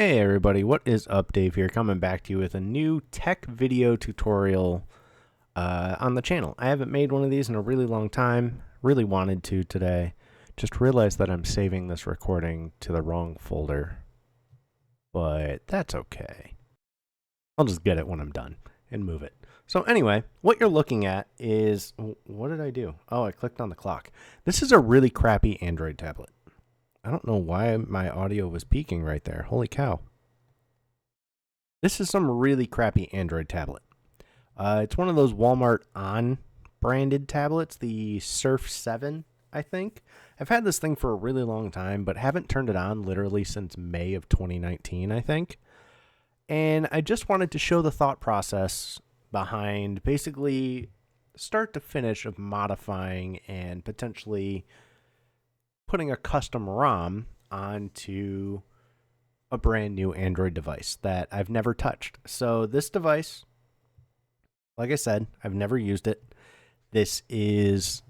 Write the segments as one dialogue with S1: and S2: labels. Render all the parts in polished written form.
S1: Hey everybody, what is up? Dave here, coming back to you with a new tech video tutorial on the channel. I haven't made one of these in a really long time, really wanted to today. Just realized that I'm saving this recording to the wrong folder, but that's okay. I'll just get it when I'm done and move it. So anyway, what you're looking at is, what did I do? Oh, I clicked on the clock. This is a really crappy Android tablet. I don't know why my audio was peaking right there. Holy cow. This is some really crappy Android tablet. It's one of those Walmart On branded tablets, the Surf 7, I think. I've had this thing for a really long time, but haven't turned it on literally since May of 2019, I think. And I just wanted to show the thought process behind basically start to finish of modifying and potentially putting a custom ROM onto a brand new Android device that I've never touched. So this device, like I said, I've never used it. This is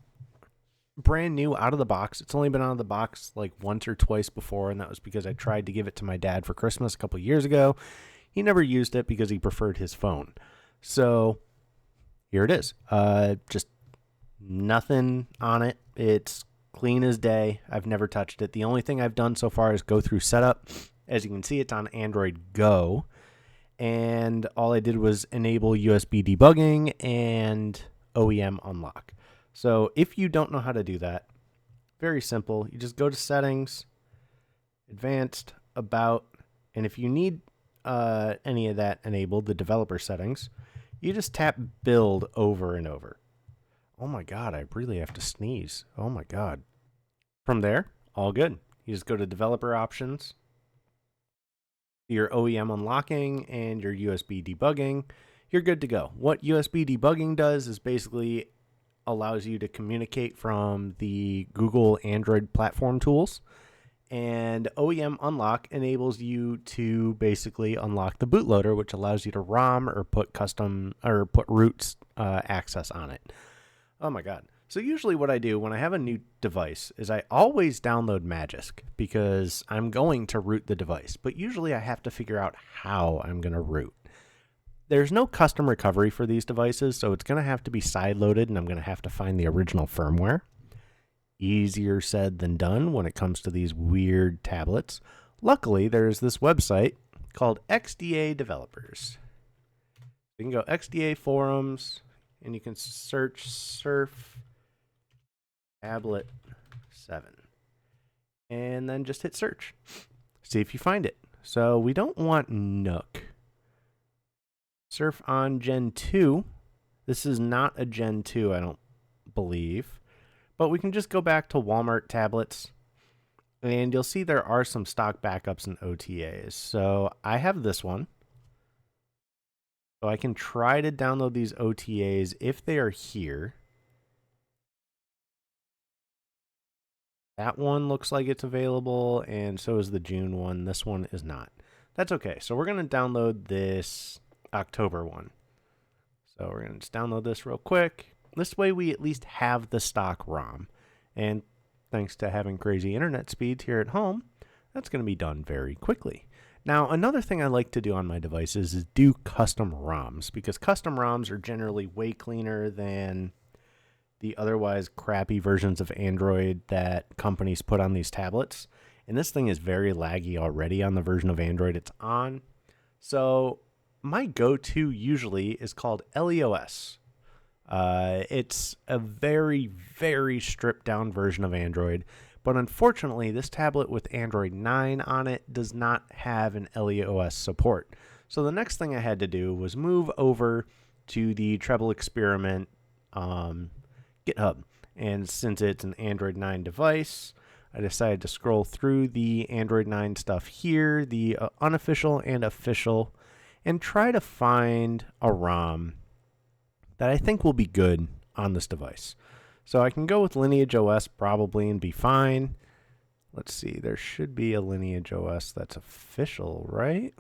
S1: brand new out of the box. It's only been out of the box like once or twice before, and that was because I tried to give it to my dad for Christmas a couple years ago. He never used it because he preferred his phone. So here it is. Just nothing on it. It's clean as day. I've never touched it. The only thing I've done so far is go through setup. As you can see, it's on Android Go. And all I did was enable USB debugging and OEM unlock. So if you don't know how to do that, very simple. You just go to settings, advanced, about, and if you need any of that enabled, the developer settings, you just tap build over and over. Oh my God, I really have to sneeze. Oh my God. From there, all good. You just go to developer options, your OEM unlocking and your USB debugging. You're good to go. What USB debugging does is basically allows you to communicate from the Google Android platform tools. And OEM unlock enables you to basically unlock the bootloader, which allows you to ROM or put custom or put root access on it. Oh my God. So usually what I do when I have a new device is I always download Magisk because I'm going to root the device, but usually I have to figure out how I'm going to root. There's no custom recovery for these devices, so it's going to have to be sideloaded, and I'm going to have to find the original firmware. Easier said than done when it comes to these weird tablets. Luckily, there's this website called XDA Developers. You can go XDA forums, and you can search Surf Tablet 7. And then just hit search. See if you find it. So we don't want Nook. Surf on Gen 2. This is not a Gen 2, I don't believe. But we can just go back to Walmart tablets. And you'll see there are some stock backups and OTAs. So I have this one. So I can try to download these OTAs if they are here. That one looks like it's available, and so is the June one. This one is not. That's okay. So we're going to download this October one. So we're going to just download this real quick. This way we at least have the stock ROM. And thanks to having crazy internet speeds here at home, that's going to be done very quickly. Now, another thing I like to do on my devices is do custom ROMs, because custom ROMs are generally way cleaner than the otherwise crappy versions of Android that companies put on these tablets. And this thing is very laggy already on the version of Android it's on. So my go-to usually is called LEOS. It's a very, very stripped down version of Android. But unfortunately, this tablet with Android 9 on it does not have an LEOS support. So the next thing I had to do was move over to the Treble experiment GitHub. And since it's an Android 9 device, I decided to scroll through the Android 9 stuff here, the unofficial and official, and try to find a ROM that I think will be good on this device. So I can go with Lineage OS probably and be fine. Let's see, there should be a Lineage OS that's official, right?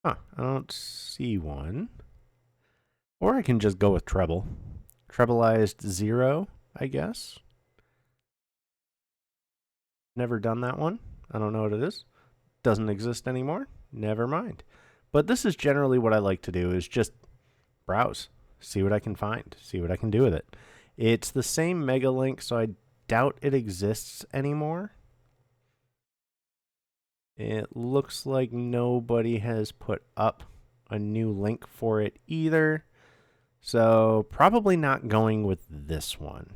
S1: Huh, I don't see one. Or I can just go with Treble. Trebleized 0, I guess. Never done that one. I don't know what it is. Doesn't exist anymore? Never mind. But this is generally what I like to do, is just browse, see what I can find, see what I can do with it. It's the same mega link, so I doubt it exists anymore. It looks like nobody has put up a new link for it either. So probably not going with this one.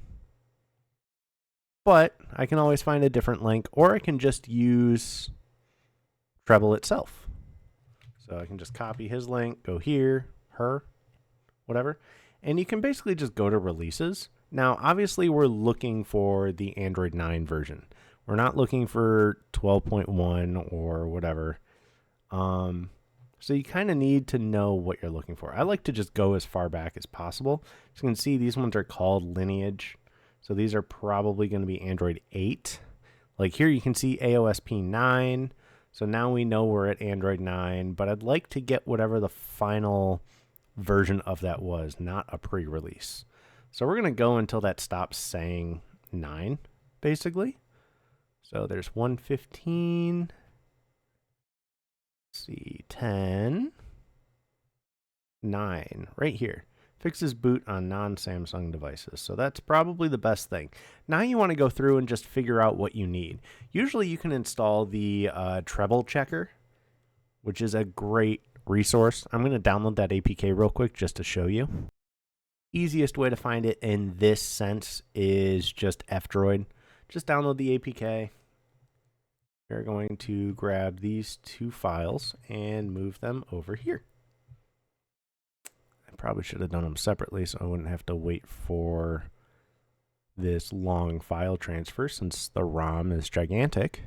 S1: But I can always find a different link, or I can just use Treble itself. So I can just copy his link, go here, her, whatever. And you can basically just go to releases. Now, obviously, we're looking for the Android 9 version. We're not looking for 12.1 or whatever. So you kind of need to know what you're looking for. I like to just go as far back as possible. As you can see, these ones are called lineage. So these are probably going to be Android 8. Like here you can see AOSP 9. So now we know we're at Android 9, but I'd like to get whatever the final version of that was, not a pre-release. So we're going to go until that stops saying 9, basically. So there's 115. Let's see, 10. 9, right here. Fixes boot on non-Samsung devices. So that's probably the best thing. Now you want to go through and just figure out what you need. Usually you can install the Treble checker, which is a great resource. I'm going to download that APK real quick just to show you. Easiest way to find it in this sense is just F-Droid. Just download the APK. We're going to grab these two files and move them over here. Probably should have done them separately so I wouldn't have to wait for this long file transfer since the ROM is gigantic.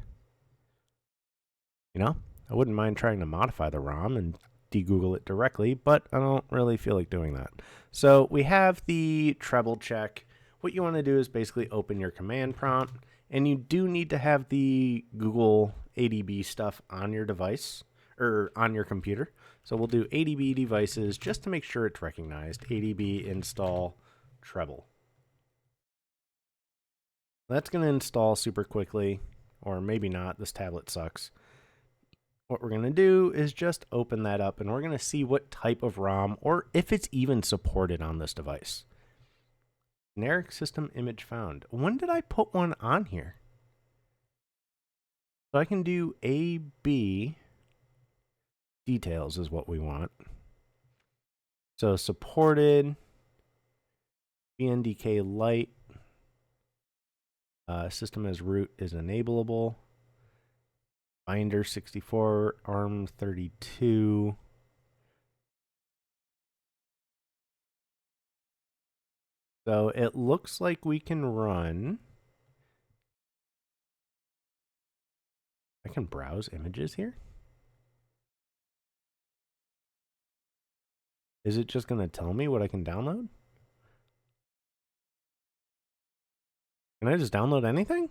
S1: You know, I wouldn't mind trying to modify the ROM and de-Google it directly, but I don't really feel like doing that. So we have the treble check. What you want to do is basically open your command prompt, and you do need to have the Google ADB stuff on your device or on your computer. So we'll do ADB devices just to make sure it's recognized. ADB install Treble. That's going to install super quickly, or maybe not. This tablet sucks. What we're going to do is just open that up, and we're going to see what type of ROM, or if it's even supported on this device. Generic system image found. When did I put one on here? So I can do AB details is what we want. So supported, BNDK Lite, system as root is enableable, binder 64, ARM 32. So it looks like we can run. I can browse images here. Is it just going to tell me what I can download? Can I just download anything?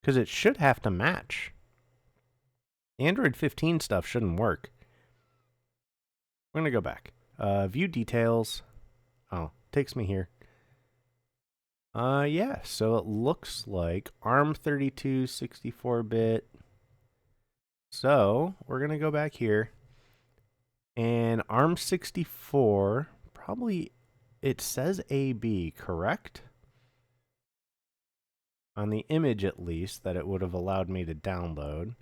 S1: Because it should have to match. Android 15 stuff shouldn't work. We're going to go back. View details. Oh, takes me here. Yeah, so it looks like ARM 32 64-bit. So we're going to go back here. And ARM 64, probably it says AB, correct? On the image, at least, that it would have allowed me to download.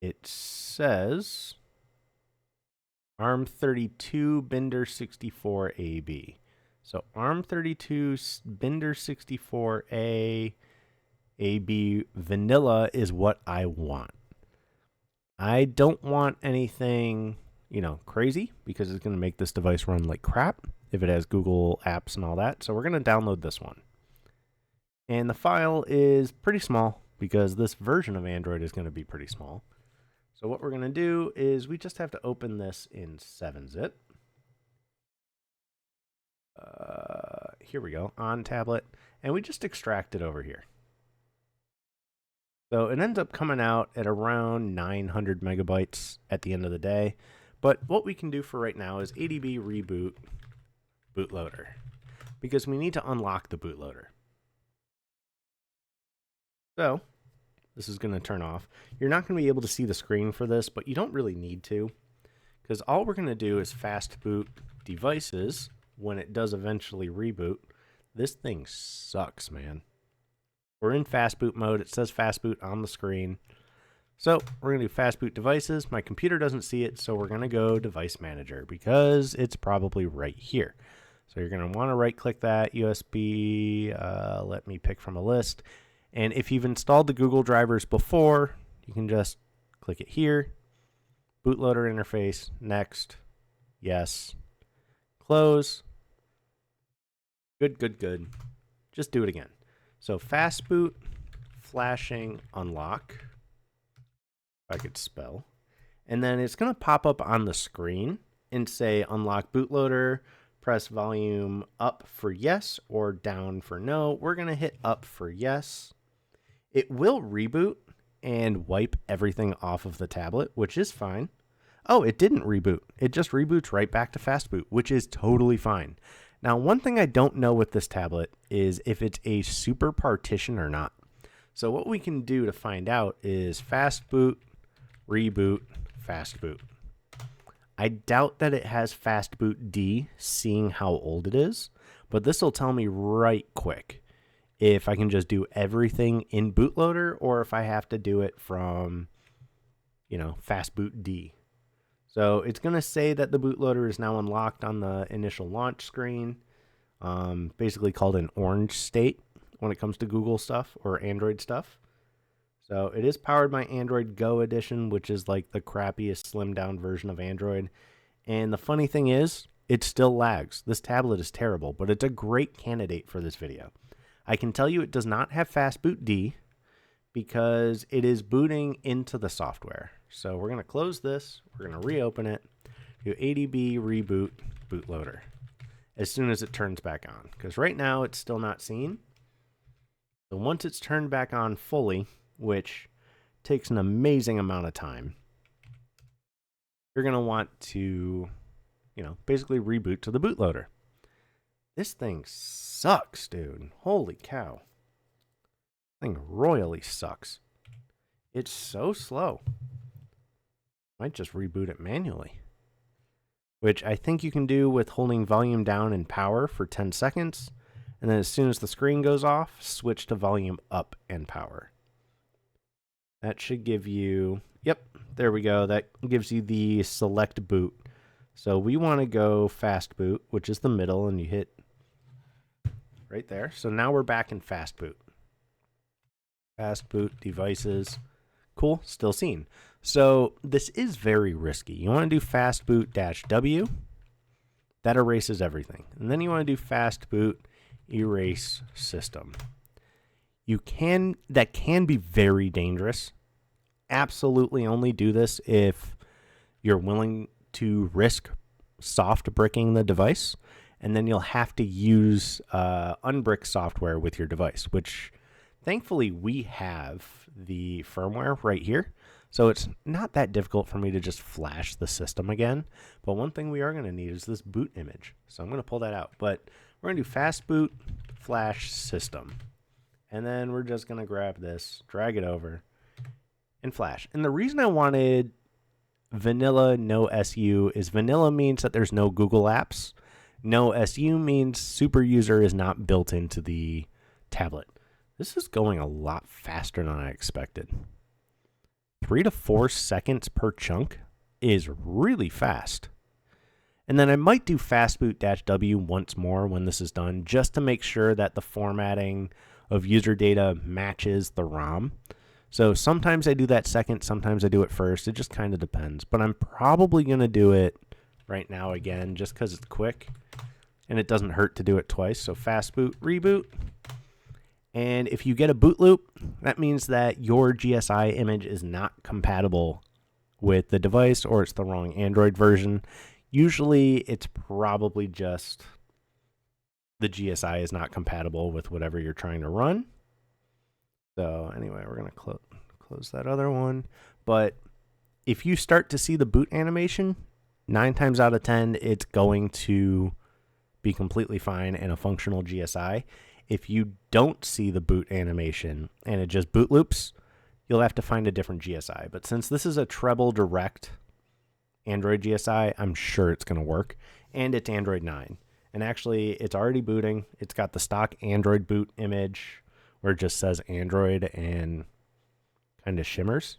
S1: It says ARM 32 Binder 64 AB. So ARM 32 Binder 64A AB vanilla is what I want. I don't want anything, you know, crazy, because it's going to make this device run like crap if it has Google apps and all that. So we're going to download this one. And the file is pretty small because this version of Android is going to be pretty small. So what we're going to do is we just have to open this in 7-zip. Here we go, on tablet. And we just extract it over here. So it ends up coming out at around 900 megabytes at the end of the day. But what we can do for right now is ADB reboot bootloader, because we need to unlock the bootloader. So This is going to turn off. You're not going to be able to see the screen for this, but you don't really need to, because all we're going to do is fast boot devices when it does eventually reboot. This thing sucks, man. We're in fast boot mode. It says fast boot on the screen. So we're going to do fast boot devices. My computer doesn't see it, so we're going to go device manager because it's probably right here. So you're going to want to right click that USB. Let me pick from a list. And if you've installed the Google drivers before, you can just click it here. Bootloader interface, next, yes, close. Good, good, good. Just do it again. So fast boot, flashing, unlock. If I could spell. And then it's going to pop up on the screen and say unlock bootloader. Press volume up for yes or down for no. We're going to hit up for yes. It will reboot and wipe everything off of the tablet, which is fine. Oh, it didn't reboot. It just reboots right back to fast boot, which is totally fine. Now, one thing I don't know with this tablet is if it's a super partition or not. So what we can do to find out is fast boot, reboot, fast boot. I doubt that it has fast boot D, seeing how old it is, but this will tell me right quick if I can just do everything in bootloader or if I have to do it from, fast boot D. So it's going to say that the bootloader is now unlocked on the initial launch screen, basically called an orange state when it comes to Google stuff or Android stuff. So it is powered by Android Go edition, which is like the crappiest slimmed down version of Android. And the funny thing is, it still lags. This tablet is terrible, but it's a great candidate for this video. I can tell you it does not have fast boot D because it is booting into the software. So we're going to close this. We're going to reopen it. Do ADB reboot bootloader as soon as it turns back on. Because right now it's still not seen. So once it's turned back on fully, which takes an amazing amount of time, you're going to want to, basically reboot to the bootloader. This thing sucks, dude. Holy cow. This thing royally sucks. It's so slow. Might just reboot it manually, which I think you can do with holding volume down and power for 10 seconds. And then as soon as the screen goes off, switch to volume up and power. That should give you, yep, there we go. That gives you the select boot. So we want to go fast boot, which is the middle, and you hit right there. So now we're back in fast boot. Fast boot devices. Cool, still seen. So this is very risky. You want to do fast boot -W. That erases everything. And then you want to do fast boot erase system. That can be very dangerous. Absolutely only do this if you're willing to risk soft bricking the device, and then you'll have to use unbrick software with your device, which thankfully we have the firmware right here. So it's not that difficult for me to just flash the system again. But one thing we are going to need is this boot image. So I'm going to pull that out. But we're going to do fast boot flash system. And then we're just going to grab this, drag it over, and flash. And the reason I wanted vanilla no SU is vanilla means that there's no Google apps. No SU means super user is not built into the tablet. This is going a lot faster than I expected. 3 to 4 seconds per chunk is really fast. And then I might do fastboot -W once more when this is done, just to make sure that the formatting of user data matches the ROM. So sometimes I do that second, sometimes I do it first. It just kind of depends. But I'm probably going to do it right now again, just because it's quick and it doesn't hurt to do it twice. So fastboot, reboot. And if you get a boot loop, that means that your GSI image is not compatible with the device, or it's the wrong Android version. Usually it's probably just the GSI is not compatible with whatever you're trying to run. So anyway, we're going to close that other one. But if you start to see the boot animation, 9 times out of 10, it's going to be completely fine and a functional GSI. If you don't see the boot animation and it just boot loops, you'll have to find a different GSI. But since this is a Treble Direct Android GSI, I'm sure it's going to work. And it's Android 9. And actually, it's already booting. It's got the stock Android boot image where it just says Android and kind of shimmers.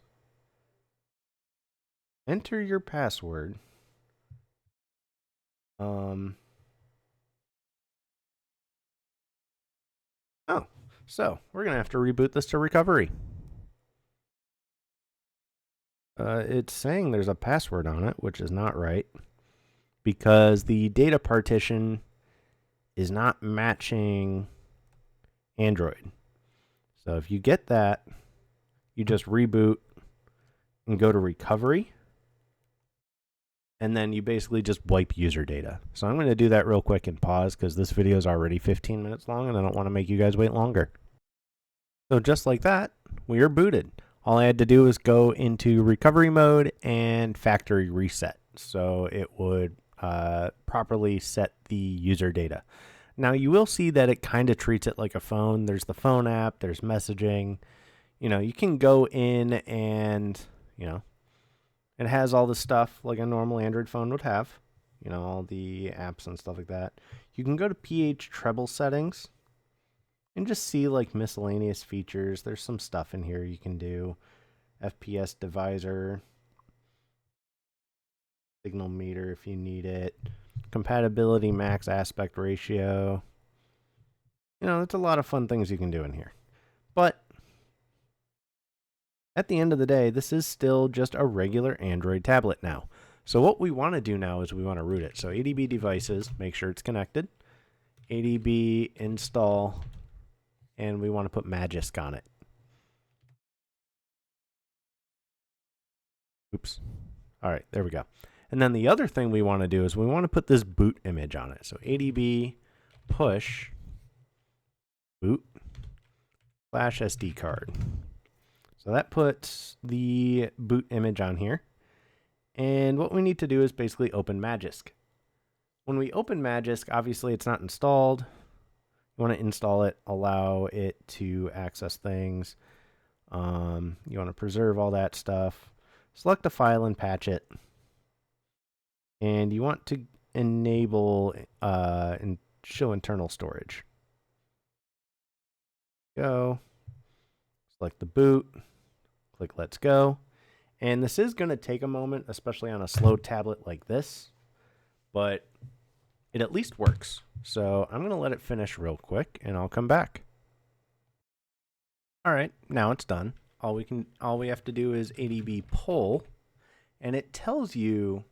S1: Enter your password. Oh, so we're going to have to reboot this to recovery. It's saying there's a password on it, which is not right, because the data partition is not matching Android. So if you get that, you just reboot and go to recovery, and then you basically just wipe user data. So I'm going to do that real quick and pause because this video is already 15 minutes long and I don't want to make you guys wait longer. So just like that, we are booted. All I had to do was go into recovery mode and factory reset. So it would properly set the user data. Now you will see that it kind of treats it like a phone. There's the phone app, there's messaging. You know, you can go in and, you know, it has all the stuff like a normal Android phone would have. You know, all the apps and stuff like that. You can go to PH Treble settings and just see like miscellaneous features. There's some stuff in here you can do. FPS divisor, signal meter if you need it, compatibility max aspect ratio. You know, it's a lot of fun things you can do in here. But at the end of the day, this is still just a regular Android tablet now. So what we want to do now is we want to root it. So ADB devices, make sure it's connected. ADB install, and we want to put Magisk on it. Oops. All right, there we go. And then the other thing we want to do is we want to put this boot image on it. So ADB push boot flash SD card. So that puts the boot image on here. And what we need to do is basically open Magisk. When we open Magisk, obviously it's not installed. You want to install it, allow it to access things. You want to preserve all that stuff. Select a file and patch it. And you want to enable and show internal storage. Go. Select the boot. Click Let's Go. And this is going to take a moment, especially on a slow tablet like this. But it at least works. So I'm going to let it finish real quick and I'll come back. All right, now it's done. All we have to do is ADB pull, and it tells you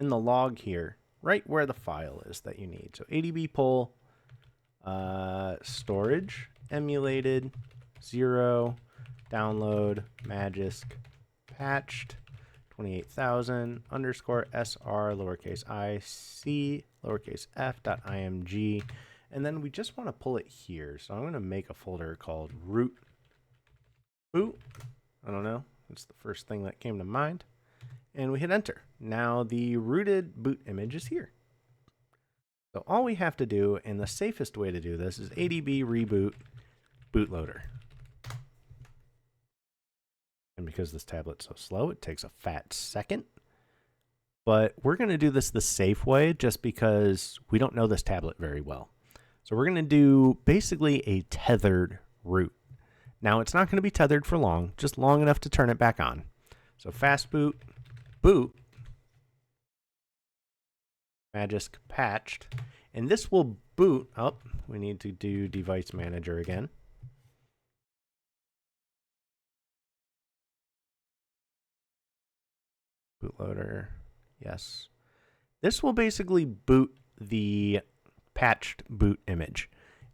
S1: in the log here right where the file is that you need. So ADB pull storage emulated 0 download Magisk patched 28,000 underscore SR lowercase I C lowercase f dot img, and then we just want to pull it here. So I'm going to make a folder called root boot. I don't know. It's the first thing that came to mind. And we hit enter. Now the rooted boot image is here. So all we have to do, and the safest way to do this, is ADB reboot bootloader. And because this tablet's so slow, it takes a fat second. But we're going to do this the safe way just because we don't know this tablet very well. So we're going to do basically a tethered root. Now it's not going to be tethered for long, just long enough to turn it back on. So fast boot, boot, Magisk patched, and this will boot up. We need to do device manager again. Bootloader, yes. This will basically boot the patched boot image.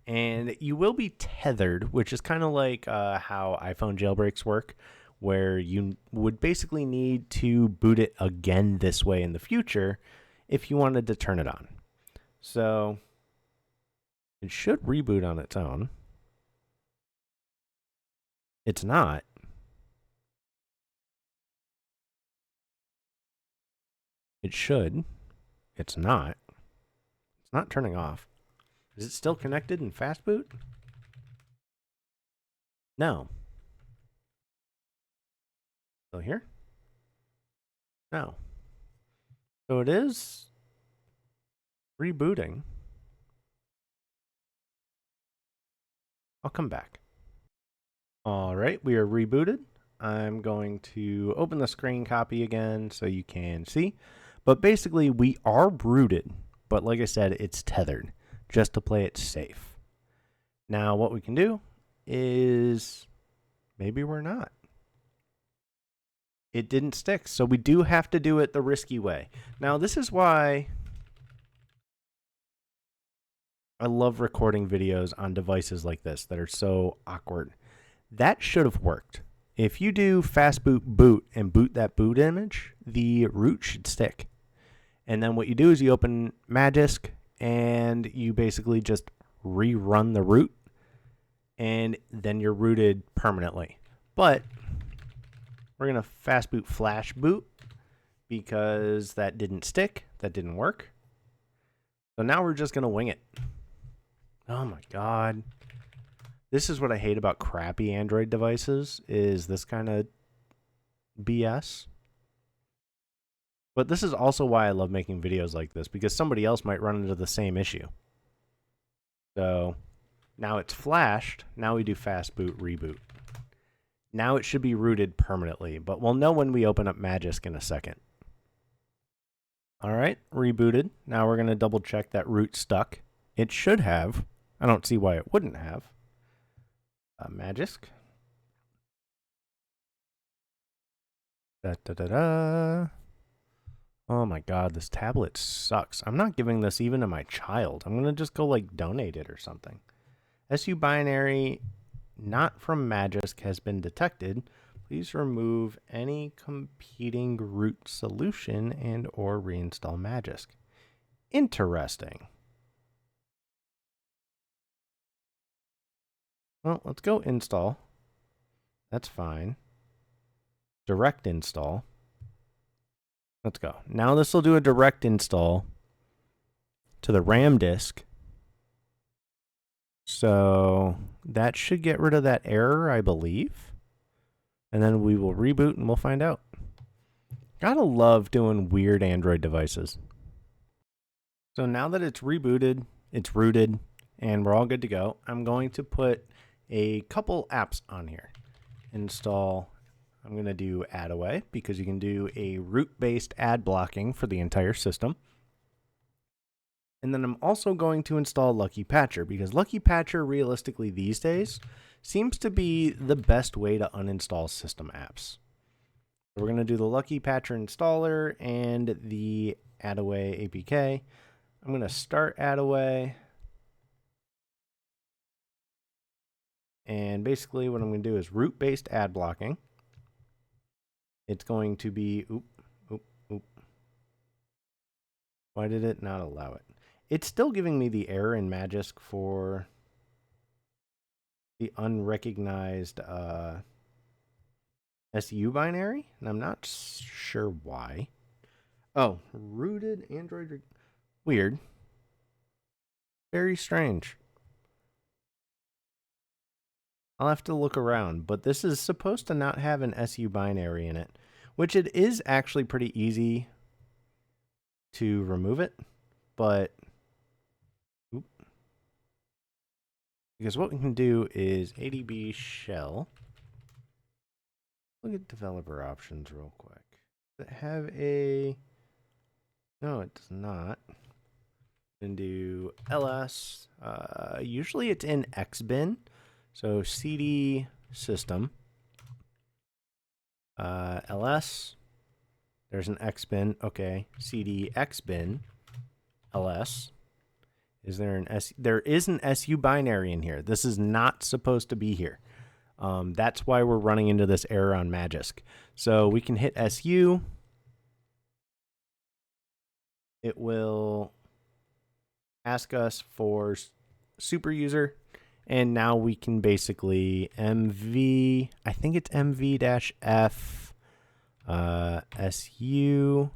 S1: And you will be tethered, which is kind of like how iPhone jailbreaks work, where you would basically need to boot it again this way in the future if you wanted to turn it on. So it should reboot on its own. It's not. It should. It's not. It's not turning off. Is it still connected in fast boot? No. Still here? No. So it is rebooting. I'll come back. All right, we are rebooted. I'm going to open the screen copy again so you can see. But basically, we are rooted. But like I said, it's tethered just to play it safe. Now, what we can do is maybe we're not. It didn't stick, so we do have to do it the risky way. Now, this is why I love recording videos on devices like this that are so awkward. That should have worked. If you do fast boot and boot that boot image, the root should stick. And then what you do is you open Magisk and you basically just rerun the root, and then you're rooted permanently. But we're going to fast boot flash boot because that didn't stick. That didn't work. So now we're just going to wing it. Oh my God. This is what I hate about crappy Android devices, is this kind of BS. But this is also why I love making videos like this, because somebody else might run into the same issue. So now it's flashed. Now we do fast boot reboot. Now it should be rooted permanently, but we'll know when we open up Magisk in a second. All right, rebooted. Now we're going to double check that root stuck. It should have. I don't see why it wouldn't have. Magisk. Oh my God, this tablet sucks. I'm not giving this even to my child. I'm going to just go like donate it or something. SU binary not from Magisk has been detected. Please remove any competing root solution and or reinstall Magisk. Interesting. Well, let's go install. That's fine. Direct install. Let's go. Now this will do a direct install to the RAM disk. So that should get rid of that error, I believe. And then we will reboot and we'll find out. Gotta love doing weird Android devices. So now that it's rebooted, it's rooted, and we're all good to go, I'm going to put a couple apps on here. Install. I'm going to do add away because you can do a root-based ad blocking for the entire system. And then I'm also going to install Lucky Patcher because Lucky Patcher realistically these days seems to be the best way to uninstall system apps. So we're going to do the Lucky Patcher installer and the add away APK. I'm going to start add away. And basically what I'm going to do is root-based ad blocking. It's going to be, why did it not allow it? It's still giving me the error in Magisk for the unrecognized SU binary, and I'm not sure why. Oh, rooted Android, weird. Very strange. I'll have to look around, but this is supposed to not have an SU binary in it, which it is actually pretty easy to remove it, but because what we can do is ADB shell. Look at developer options real quick. Does it have a... No, it does not. And do ls. Usually it's in xbin. So cd system. ls. There's an xbin. Okay. cd xbin. ls. Is there an S? There is an SU binary in here. This is not supposed to be here. That's why we're running into this error on Magisk. So we can hit SU. It will ask us for super user. And now we can basically MV, I think it's MV-F SU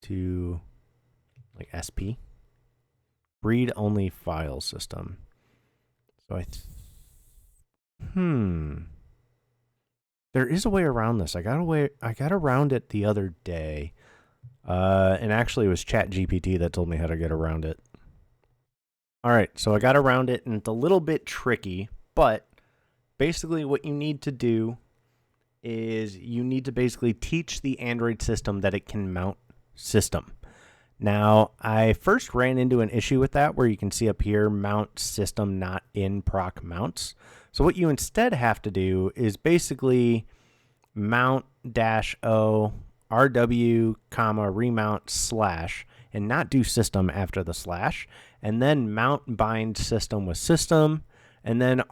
S1: to like SP. Read-only file system. So There is a way around this. I got around it the other day. And actually it was ChatGPT that told me how to get around it. All right, so I got around it, and it's a little bit tricky, but basically what you need to do is you need to basically teach the Android system that it can mount system. Now, I first ran into an issue with that where you can see up here, mount system not in proc mounts. So what you instead have to do is basically mount -o rw, remount / and not do system after the /, and then mount bind system with system, and then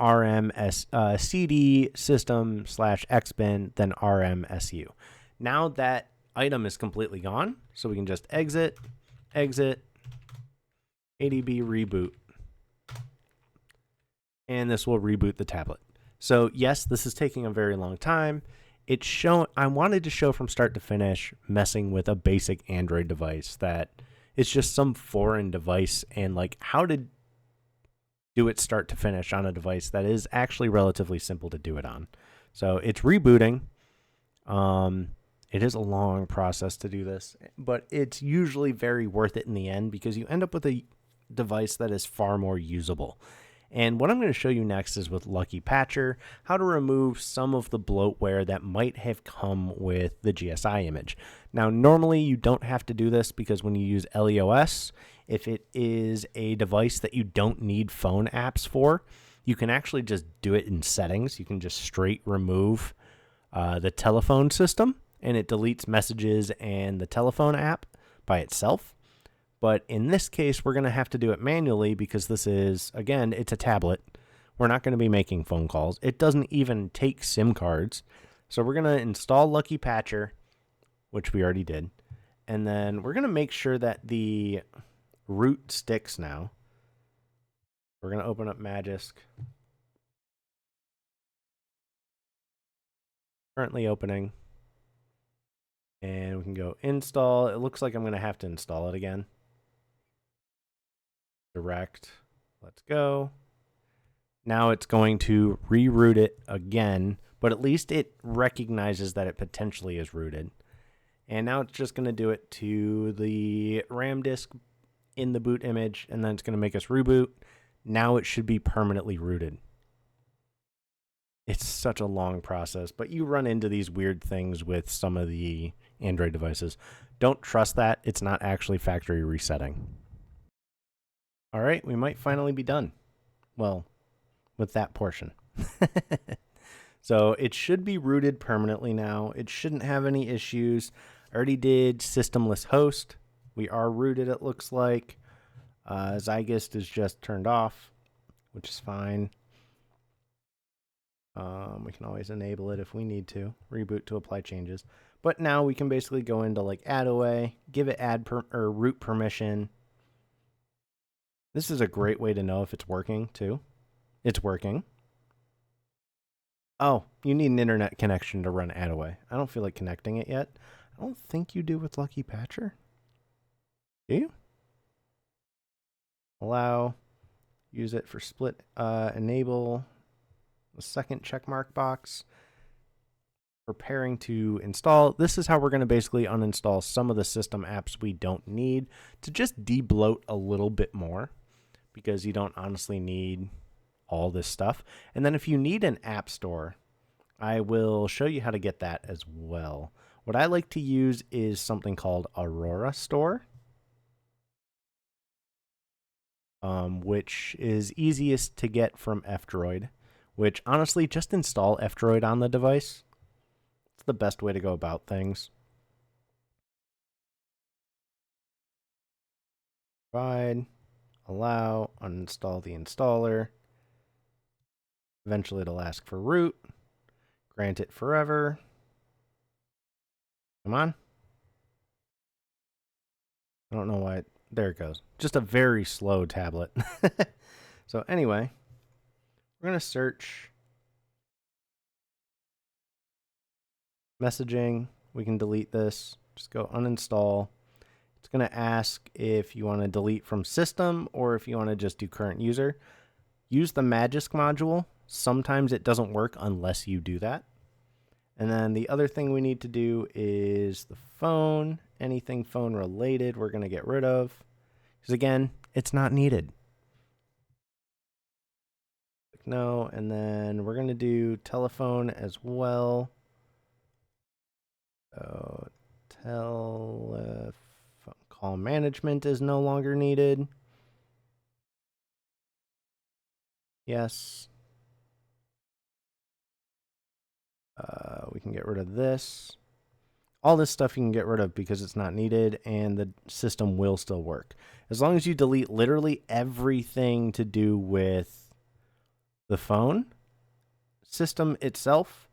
S1: cd system /xbin, then rmsu. Now that item is completely gone, so we can just exit, adb reboot, and this will reboot the tablet. So yes, this is taking a very long time. I wanted to show from start to finish messing with a basic Android device that it's just some foreign device, and like how to do it start to finish on a device that is actually relatively simple to do it on. So it's rebooting. It is a long process to do this, but it's usually very worth it in the end because you end up with a device that is far more usable. And what I'm going to show you next is with Lucky Patcher, how to remove some of the bloatware that might have come with the GSI image. Now, normally you don't have to do this because when you use LEOS, if it is a device that you don't need phone apps for, you can actually just do it in settings. You can just straight remove the telephone system, and it deletes messages and the telephone app by itself. But in this case, we're going to have to do it manually because this is, again, it's a tablet. We're not going to be making phone calls. It doesn't even take SIM cards. So we're going to install Lucky Patcher, which we already did. And then we're going to make sure that the root sticks now. We're going to open up Magisk. Currently opening. And we can go install. It looks like I'm going to have to install it again. Direct. Let's go. Now it's going to reroute it again, but at least it recognizes that it potentially is rooted. And now it's just going to do it to the RAM disk in the boot image, and then it's going to make us reboot. Now it should be permanently rooted. It's such a long process, but you run into these weird things with some of the Android devices. Don't trust that. It's not actually factory resetting. All right, we might finally be done. Well, with that portion. So it should be rooted permanently now. It shouldn't have any issues. I already did systemless host. We are rooted, it looks like. Zygist is just turned off, which is fine. We can always enable it if we need to. Reboot to apply changes. But now we can basically go into like add away, give it root permission. This is a great way to know if it's working too. It's working. Oh, you need an internet connection to run add away. I don't feel like connecting it yet. I don't think you do with Lucky Patcher. Do you? Allow. Use it for split. Enable. The second checkmark box. Preparing to install. This is how we're going to basically uninstall some of the system apps we don't need to just debloat a little bit more, because you don't honestly need all this stuff. And then if you need an app store, I will show you how to get that as well. What I like to use is something called Aurora Store, which is easiest to get from F-Droid, which honestly, just install F-Droid on the device. It's the best way to go about things. Provide, allow, uninstall the installer. Eventually it'll ask for root. Grant it forever. Come on. I don't know why. There it goes. Just a very slow tablet. So anyway, we're going to search messaging. We can delete this. Just go uninstall. It's going to ask if you want to delete from system or if you want to just do current user. Use the Magisk module. Sometimes it doesn't work unless you do that. And then the other thing we need to do is the phone. Anything phone related, we're going to get rid of. Because again, it's not needed. Click no, and then we're going to do telephone as well. So telephone call management is no longer needed. Yes. We can get rid of this. All this stuff you can get rid of because it's not needed, and the system will still work. As long as you delete literally everything to do with the phone system itself,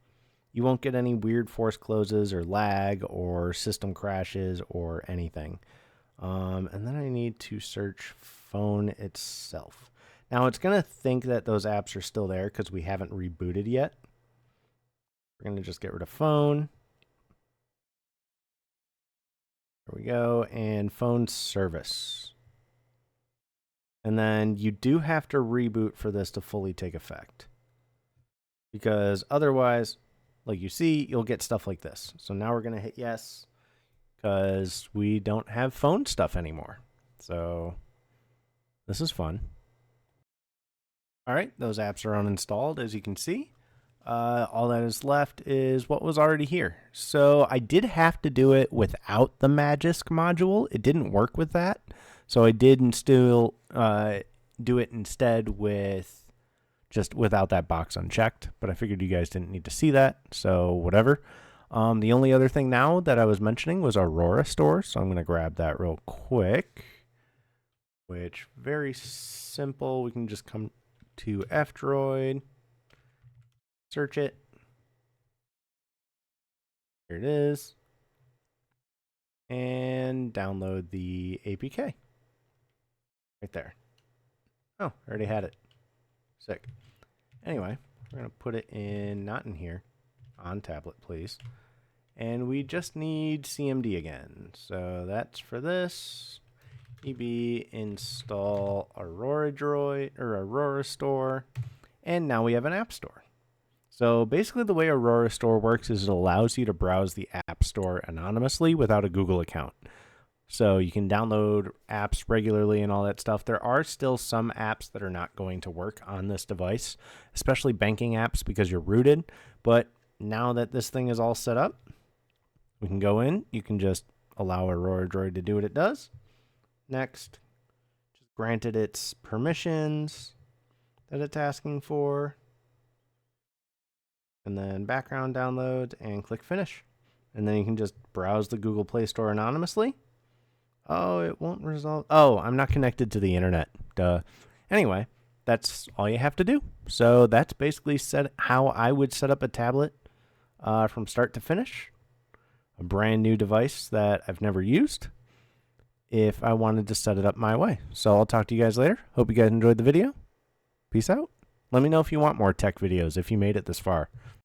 S1: you won't get any weird force closes or lag or system crashes or anything. And then I need to search phone itself. Now it's going to think that those apps are still there because we haven't rebooted yet. We're going to just get rid of phone. There we go. And phone service. And then you do have to reboot for this to fully take effect. Because otherwise, like you see, you'll get stuff like this. So now we're going to hit yes because we don't have phone stuff anymore. So this is fun. All right, those apps are uninstalled, as you can see. All that is left is what was already here. So I did have to do it without the Magisk module. It didn't work with that. So I did still do it instead with just without that box unchecked. But I figured you guys didn't need to see that. So whatever. The only other thing now that I was mentioning was Aurora Store. So I'm going to grab that real quick. Which, very simple. We can just come to F-Droid. Search it. Here it is. And download the APK. Right there. Oh, I already had it. Sick. Anyway, we're going to put it in, not in here, on tablet, please. And we just need CMD again. So that's for this. EB install Aurora Droid or Aurora Store. And now we have an app store. So basically the way Aurora Store works is it allows you to browse the App Store anonymously without a Google account. So you can download apps regularly and all that stuff. There are still some apps that are not going to work on this device, especially banking apps because you're rooted. But now that this thing is all set up, we can go in. You can just allow Aurora Droid to do what it does. Next, just grant it its permissions that it's asking for. And then background download and click finish. And then you can just browse the Google Play Store anonymously. Oh, it won't resolve. Oh, I'm not connected to the internet. Duh. Anyway, that's all you have to do. So that's basically how I would set up a tablet from start to finish. A brand new device that I've never used if I wanted to set it up my way. So I'll talk to you guys later. Hope you guys enjoyed the video. Peace out. Let me know if you want more tech videos if you made it this far.